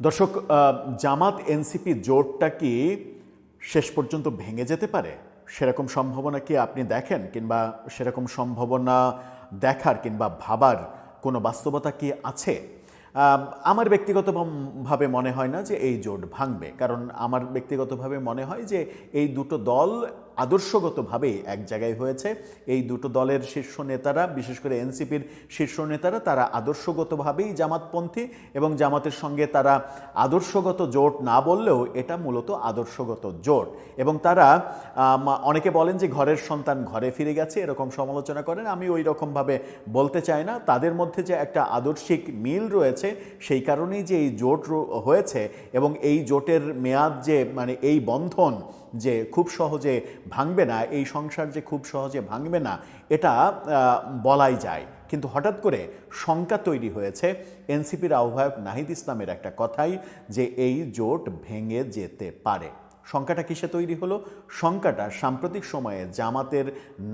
দর্শক, জামাত এনসিপি জোটটা কি শেষ পর্যন্ত ভেঙে যেতে পারে? সেরকম সম্ভাবনা কি আপনি দেখেন, কিংবা সেরকম সম্ভাবনা দেখার কিংবা ভাবার কোনো বাস্তবতা কি আছে? আমার ব্যক্তিগতভাবে মনে হয় না যে এই জোট ভাঙবে, কারণ আমার ব্যক্তিগতভাবে মনে হয় যে এই দুটো দল আদর্শগতভাবেই এক জায়গায় হয়েছে। এই দুটো দলের শীর্ষ নেতারা, বিশেষ করে এনসিপির শীর্ষ নেতারা, তারা আদর্শগতভাবেই জামাতপন্থী, এবং জামাতের সঙ্গে তারা আদর্শগত জোট না বললেও এটা মূলত আদর্শগত জোট। এবং তারা অনেকে বলেন যে ঘরের সন্তান ঘরে ফিরে গেছে, এরকম সমালোচনা করেন। আমি ওই রকমভাবে বলতে চাই না। তাদের মধ্যে যে একটা আদর্শিক মিল রয়েছে, সেই কারণেই যে এই জোট হয়েছে, এবং এই জোটের মেয়াদ যে এই বন্ধন যে খুব সহজে ভাঙবে না, এই সংসার যে খুব সহজে ভাঙবে না, এটা বলাই যায়। কিন্তু হঠাৎ করে শঙ্কা তৈরি হয়েছে এনসিপির আহ্বায়ক নাহিদ ইসলামের একটা কথাই, যে এই জোট ভেঙে যেতে পারে। শঙ্কাটা কিসে তৈরি হলো? শঙ্কাটা সাম্প্রতিক সময়ে জামাতের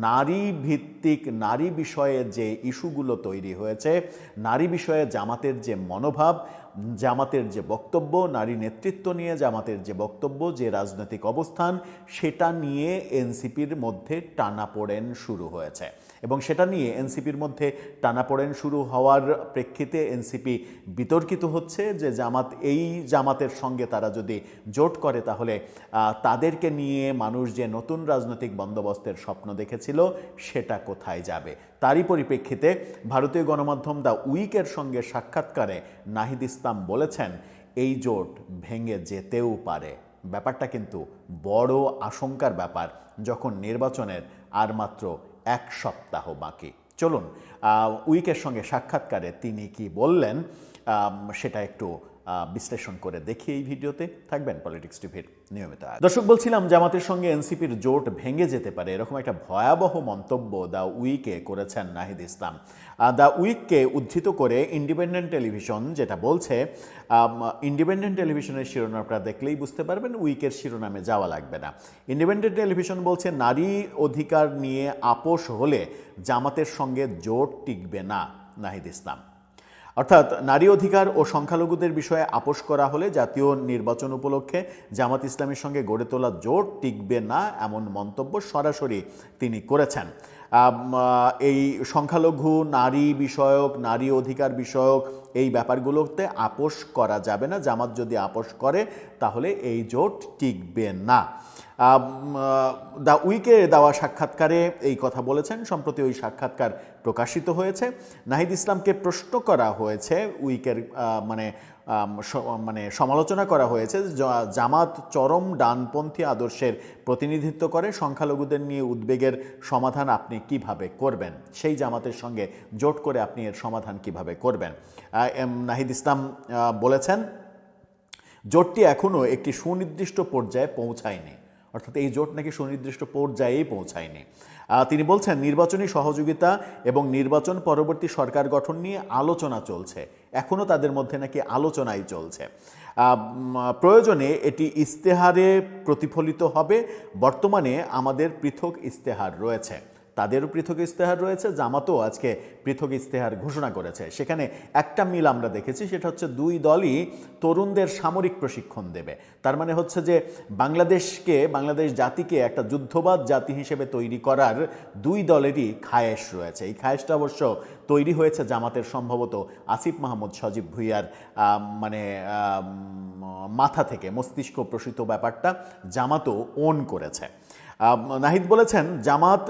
নারী ভিত্তিক, নারী বিষয়ে যে ইস্যুগুলো তৈরি হয়েছে, নারী বিষয়ে জামাতের যে মনোভাব, জামাতের যে বক্তব্য, নারী নেতৃত্ব নিয়ে জামাতের যে বক্তব্য, যে রাজনৈতিক অবস্থান, সেটা নিয়ে এনসিপির মধ্যে টানাপোড়েন শুরু হয়েছে। এবং সেটা নিয়ে এনসিপির মধ্যে টানাপোড়েন শুরু হওয়ার প্রেক্ষিতে এনসিপি বিতর্কিত হচ্ছে যে জামাতের সঙ্গে তারা যদি জোট করে, তাহলে তাদেরকে নিয়ে মানুষ যে নতুন রাজনৈতিক বন্দোবস্তের স্বপ্ন দেখেছিল, সেটা কোথায় যাবে। তারই পরিপ্রেক্ষিতে ভারতীয় গণমাধ্যম দ্য উইকের সঙ্গে সাক্ষাৎকারে নাহিদ ইসলাম বলেছেন, এই জোট ভেঙে যেতেও পারে। ব্যাপারটা কিন্তু বড় আশঙ্কার ব্যাপার, যখন নির্বাচনের আর মাত্র 1 সপ্তাহ বাকি। চলুন উইকের সঙ্গে সাক্ষাৎকারে তিনি কি বললেন সেটা একটু বিশ্লেষণ করে দেখি এই ভিডিওতে। থাকবেন পলিটিক্স টিভির নিয়মিত। দর্শক, বলছিলাম জামাতের সঙ্গে এনসিপির জোট ভেঙে যেতে পারে, এরকম একটা ভয়াবহ মন্তব্য দ্য উইকে করেছেন নাহিদ ইসলাম। দ্য উইককে উদ্ধৃত করে ইন্ডিপেন্ডেন্ট টেলিভিশন যেটা বলছে, ইন্ডিপেন্ডেন্ট টেলিভিশনের শিরোনামটা দেখলেই বুঝতে পারবেন, উইকের শিরোনামে যাওয়া লাগবে না। ইন্ডিপেন্ডেন্ট টেলিভিশন বলছে, নারী অধিকার নিয়ে আপোষ হলে জামাতের সঙ্গে জোট টিকবে না। নাহিদ ইসলাম অর্থাৎ নারী অধিকার ও সংখ্যালঘুদের বিষয়ে আপোষ করা হলে জাতীয় নির্বাচন উপলক্ষে জামাত ইসলামের সঙ্গে গড়ে তোলা জোট টিকবে না, এমন মন্তব্য সরাসরি তিনি করেছেন। এই সংখ্যালঘু, নারী বিষয়ক, নারী অধিকার বিষয়ক এই ব্যাপারগুলোতে আপোষ করা যাবে না। জামাত যদি আপোষ করে, তাহলে এই জোট টিকবে না। দ্য উইকে দেওয়া সাক্ষাৎকারে এই কথা বলেছেন। সম্প্রতি ওই সাক্ষাৎকার প্রকাশিত হয়েছে। নাহিদ ইসলামকে প্রশ্ন করা হয়েছে, উইকের সমালোচনা করা হয়েছে, জামাত চরম ডানপন্থী আদর্শের প্রতিনিধিত্ব করে, সংখ্যালঘুদের নিয়ে উদ্বেগের সমাধান আপনি কিভাবে করবেন, সেই জামাতের সঙ্গে জোট করে আপনি এর সমাধান কিভাবে করবেন। নাহিদ ইসলাম বলেছেন, জোটটি এখনও একটি সুনির্দিষ্ট পর্যায়ে পৌঁছায়নি। অর্থাৎ এই জোট নাকি সুনির্দিষ্ট পর্যায়েই পৌঁছায়নি। তিনি বলছেন, নির্বাচনী সহযোগিতা এবং নির্বাচন পরবর্তী সরকার গঠন নিয়ে আলোচনা চলছে। এখনও তাদের মধ্যে নাকি আলোচনাই চলছে। প্রয়োজনে এটি ইস্তেহারে প্রতিফলিত হবে। বর্তমানে আমাদের পৃথক ইস্তেহার রয়েছে, তাদেরও পৃথক ইস্তেহার রয়েছে, জামাতও আজকে পৃথক ইস্তেহার ঘোষণা করেছে। সেখানে একটা মিল আমরা দেখেছি, সেটা হচ্ছে দুই দলই তরুণদের সামরিক প্রশিক্ষণ দেবে। তার মানে হচ্ছে যে বাংলাদেশ জাতিকে একটা যুদ্ধবাদ জাতি হিসেবে তৈরি করার দুই দলেরই খায়েশ রয়েছে। এই খায়েশটা অবশ্য তৈরি হয়েছে জামাতের সম্ভবত আসিফ মাহমুদ সজীব ভুঁইয়ার মাথা থেকে, মস্তিষ্ক প্রসূত ব্যাপারটা জামাতও ওন করেছে। নাহিদ বলেছেন, জামাত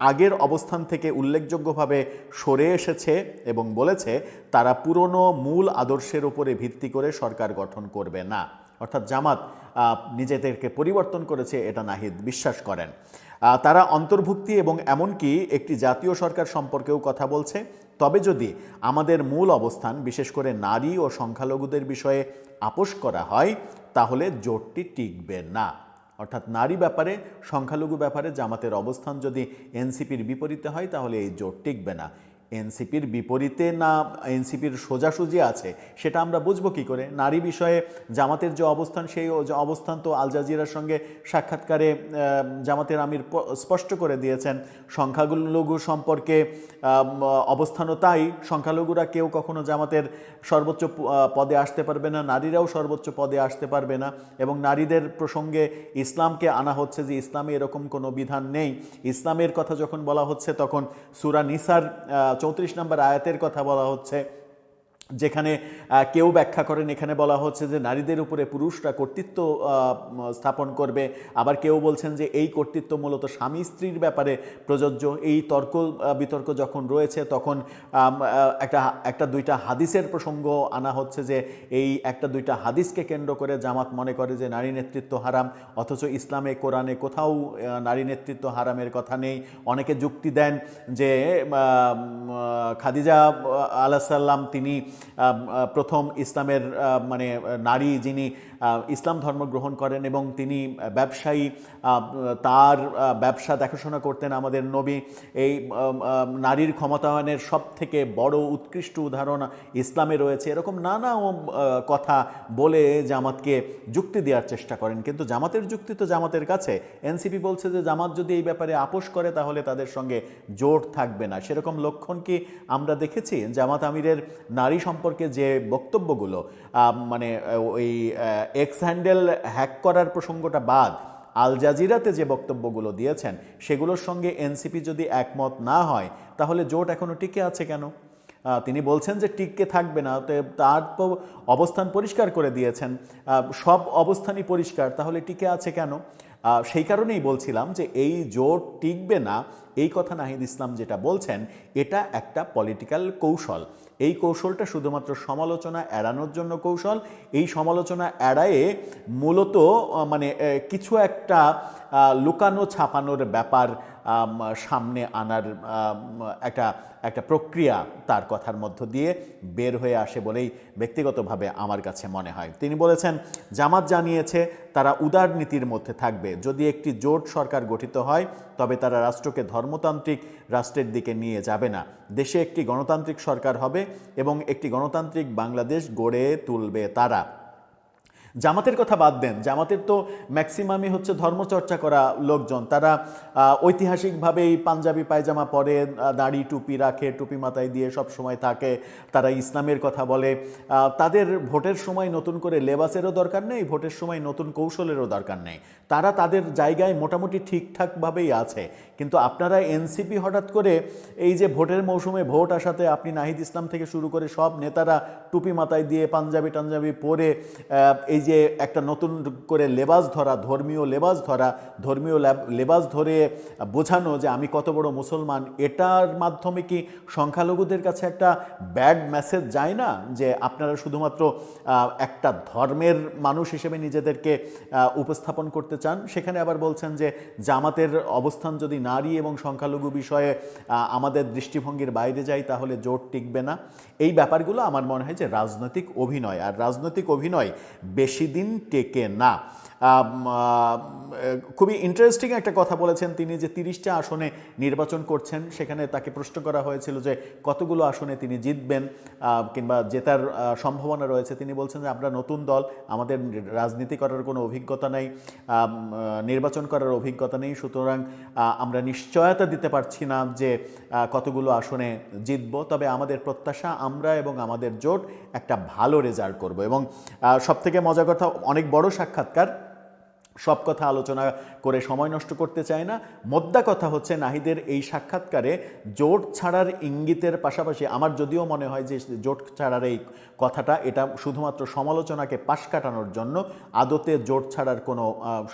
আগের অবস্থান থেকে উল্লেখযোগ্যভাবে সরে এসেছে এবং বলেছে তারা পুরনো মূল আদর্শের উপরে ভিত্তি করে সরকার গঠন করবে না। অর্থাৎ জামাত নিজেদেরকে পরিবর্তন করেছে, এটা নাহিদ বিশ্বাস করেন। তারা অন্তর্ভুক্তি এবং এমনকি একটি জাতীয় সরকার সম্পর্কেও কথা বলছে। তবে যদি আমাদের মূল অবস্থান, বিশেষ করে নারী ও সংখ্যালঘুদের বিষয়ে আপোষ করা হয়, তাহলে জোটটি টিকবে না। অর্থাৎ নারী ব্যাপারে, সংখ্যালঘু ব্যাপারে জামাতের অবস্থান যদি এনসিপির বিপরীতে হয়, তাহলে এই জোট টিকবে না। এনসিপির বিপরীতে না এনসিপির সোজাসুজি আছে সেটা আমরা বুঝবো কী করে? নারী বিষয়ে জামাতের যে অবস্থান, সেই অবস্থান তো আল জাজিরার সঙ্গে সাক্ষাৎকারে জামাতের আমির স্পষ্ট করে দিয়েছেন। সংখ্যালঘু সম্পর্কে অবস্থানও তাই। সংখ্যালঘুরা কেউ কখনো জামাতের সর্বোচ্চ পদে আসতে পারবে না, নারীরাও সর্বোচ্চ পদে আসতে পারবে না। এবং নারীদের প্রসঙ্গে ইসলামকে আনা হচ্ছে যে ইসলামে এরকম কোনো বিধান নেই। ইসলামের কথা যখন বলা হচ্ছে তখন সূরা নিসার 34 নম্বর আয়াতের কথা বলা হচ্ছে, যেখানে কেউ ব্যাখ্যা করেন এখানে বলা হচ্ছে যে নারীদের উপরে পুরুষরা কর্তৃত্ব স্থাপন করবে, আবার কেউ বলছেন যে এই কর্তৃত্ব মূলত স্বামী স্ত্রীর ব্যাপারে প্রযোজ্য। এই তর্ক বিতর্ক যখন রয়েছে তখন একটা দুইটা হাদিসের প্রসঙ্গ আনা হচ্ছে যে এই একটা দুইটা হাদিসকে কেন্দ্র করে জামাত মনে করে যে নারী নেতৃত্ব হারাম, অথচ ইসলামে কোরআনে কোথাও নারী নেতৃত্ব হারামের কথা নেই। অনেকে যুক্তি দেন যে খাদিজা আলাইহিস সালাম তিনি প্রথম ইসলামের মানে নারী যিনি ইসলাম ধর্ম গ্রহণ করেন এবং তিনি ব্যবসায়ী, তার ব্যবসা দেখাশোনা করতেন আমাদের নবী। এই নারীর ক্ষমতায়নের সব থেকে বড় উৎকৃষ্ট উদাহরণ ইসলামে রয়েছে। এরকম নানা কথা বলে জামাতকে যুক্তি দেওয়ার চেষ্টা করেন, কিন্তু জামাতের যুক্তি তো জামাতের কাছে। এনসিপি বলছে যে জামাত যদি এই ব্যাপারে আপোষ করে তাহলে তাদের সঙ্গে জোট থাকবে না। সেরকম লক্ষণ কি আমরা দেখেছি? জামাত আমিরের নারী সম্পর্কে যে বক্তব্যগুলো, মানে ওই এক্স হ্যান্ডেল হ্যাক করার প্রসঙ্গটা বাদ, আল জাজিরাতে যে বক্তব্যগুলো দিয়েছেন সেগুলোর সঙ্গে এনসিপি যদি একমত না হয় তাহলে জোট এখনও টিকে আছে কেন? তিনি বলছেন যে টিকে থাকবে না, তার তো অবস্থান পরিষ্কার করে দিয়েছেন, সব অবস্থানই পরিষ্কার, তাহলে টিকে আছে কেন? সেই কারণেই বলছিলাম যে এই জোট টিকবে না এই কথা নাহিদ ইসলাম যেটা বলছেন এটা একটা পলিটিক্যাল কৌশল। এই কৌশলটা শুধুমাত্র সমালোচনা এড়ানোর জন্য কৌশল। এই সমালোচনা এড়ায়ে মূলত মানে কিছু একটা লুকানো ছাপানোর ব্যাপার সামনে আনার একটা প্রক্রিয়া তার কথার মধ্য দিয়ে বের হয়ে আসে বলেই ব্যক্তিগতভাবে আমার কাছে মনে হয়। তিনি বলেছেন জামাত জানিয়েছে তারা উদার নীতির মধ্যে থাকবে। যদি একটি জোট সরকার গঠিত হয় তবে তারা রাষ্ট্রকে ধর্মতান্ত্রিক রাষ্ট্রের দিকে নিয়ে যাবে না। দেশে একটি গণতান্ত্রিক সরকার হবে এবং একটি গণতান্ত্রিক বাংলাদেশ গড়ে তুলবে তারা। জামাতের কথা বাদ দেন, জামাতের তো ম্যাক্সিমামই হচ্ছে ধর্মচর্চা করা লোকজন। তারা ঐতিহাসিকভাবেই পাঞ্জাবি পায়জামা পরে, দাড়ি টুপি রাখে, টুপি মাথায় দিয়ে সব সময় থাকে, তারা ইসলামের কথা বলে। তাদের ভোটের সময় নতুন করে লেবাসেরও দরকার নেই, ভোটের সময় নতুন কৌশলেরও দরকার নেই। তারা তাদের জায়গায় মোটামুটি ঠিকঠাকভাবেই আছে। কিন্তু আপনারা এনসিপি হঠাৎ করে এই যে ভোটের মৌসুমে ভোট আসাতে আপনি নাহিদ ইসলাম থেকে শুরু করে সব নেতারা টুপি মাথায় দিয়ে পাঞ্জাবি টাঞ্জাবি পরে এই যে একটা নতুন করে লেবাস ধরা, ধর্মীয় লেবাস ধরে বোঝানো যে আমি কত বড় মুসলমান, এটার মাধ্যমে কি সংখ্যালঘুদের কাছে একটা ব্যাড মেসেজ যায় না যে আপনারা শুধুমাত্র একটা ধর্মের মানুষ হিসেবে নিজেদেরকে উপস্থাপন করতে চান? সেখানে আবার বলছেন যে জামাতের অবস্থান যদি নারী এবং সংখ্যালঘু বিষয়ে আমাদের দৃষ্টিভঙ্গির বাইরে যায় তাহলে জোট টিকবে না। এই ব্যাপারগুলো আমার মনে হয় যে রাজনৈতিক অভিনয়, আর রাজনৈতিক অভিনয় বেশি দিন টেকে না। খুবই ইন্টারেস্টিং একটা কথা বলেছেন তিনি যে 30টা আসনে নির্বাচন করছেন। সেখানে তাকে প্রশ্ন করা হয়েছিল যে কতগুলো আসনে তিনি জিতবেন কিংবা জেতার সম্ভাবনা রয়েছে। তিনি বলছেন যে আমরা নতুন দল, আমাদের রাজনীতি করার কোনো অভিজ্ঞতা নেই, নির্বাচন করার অভিজ্ঞতা নেই, সুতরাং আমরা নিশ্চয়তা দিতে পারছি না যে কতগুলো আসনে জিতব। তবে আমাদের প্রত্যাশা আমরা এবং আমাদের জোট একটা ভালো রেজাল্ট করব। এবং সবথেকে মজার কথা, অনেক বড় সাক্ষাৎকার, সব কথা আলোচনা করে সময় নষ্ট করতে চায় না। মোদ্দা কথা হচ্ছে নাহিদের এই সাক্ষাৎকারে জোট ছাড়ার ইঙ্গিতের পাশাপাশি আমার যদিও মনে হয় যে জোট ছাড়ার এই কথাটা এটা শুধুমাত্র সমালোচনাকে পাশ কাটানোর জন্য, আদতে জোট ছাড়ার কোনো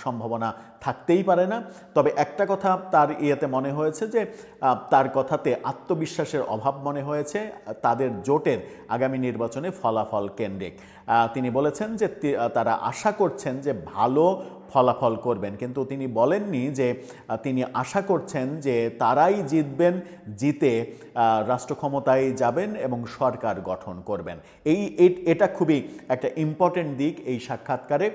সম্ভাবনা থাকতেই পারে না। তবে একটা কথা তার ইয়েতে মনে হয়েছে যে তার কথাতে আত্মবিশ্বাসের অভাব মনে হয়েছে তাদের জোটের আগামী নির্বাচনে ফলাফল কেন্দ্রিক। তিনি বলেছেন যে তারা আশা করছেন যে ভালো ফলাফল করবেন, কিন্তু তিনি বলেননি যে তিনি আশা করছেন যে তারাই জিতবেন, জিতে রাষ্ট্র ক্ষমতায় যাবেন এবং সরকার গঠন করবেন। এটা খুবই একটা ইম্পর্টেন্ট দিক এই সাক্ষাৎকারে,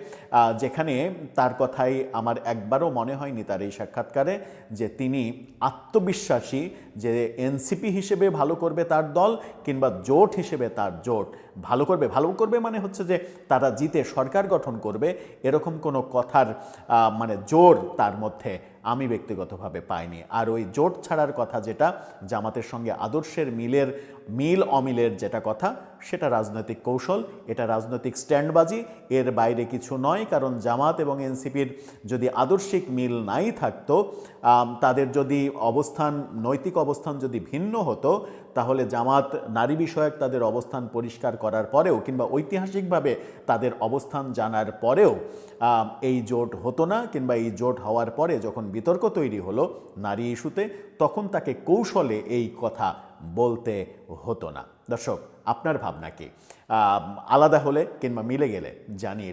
যেখানে তার কথাই আমার একবারও মনে হয়নি তার এই সাক্ষাৎকারে যে তিনি আত্মবিশ্বাসী যে এনসিপি হিসেবে ভালো করবে তার দল, কিংবা জোট হিসেবে তার জোট ভালো করবে মানে হচ্ছে যে তারা জিতে সরকার গঠন করবে, এরকম কোনো কথার মানে জোর তার মধ্যে আমি ব্যক্তিগতভাবে পাইনি। আর ওই জোট ছাড়ার কথা, যেটা জামাতের সঙ্গে আদর্শের মিল অমিলের যেটা কথা, সেটা রাজনৈতিক কৌশল, এটা রাজনৈতিক স্ট্যান্ডবাজি, এর বাইরে কিছু নয়। কারণ জামাত এবং এনসিপির যদি আদর্শিক মিল নাই থাকতো, তাদের যদি নৈতিক অবস্থান যদি ভিন্ন হতো, তাহলে জামাত নারী বিষয়ক তাদের অবস্থান পরিষ্কার করার পরেও, কিংবা ঐতিহাসিকভাবে তাদের অবস্থান জানার পরেও এই জোট হতো না, কিংবা এই জোট হওয়ার পরে যখন বিতর্ক তৈরি হলো নারী ইস্যুতে, তখন তাকে কৌশলে এই কথা বলতে হতো না। দর্শক, আপনার ভাবনা কি? আলাদা হলে কিংবা মিলে গেলে জানিয়ে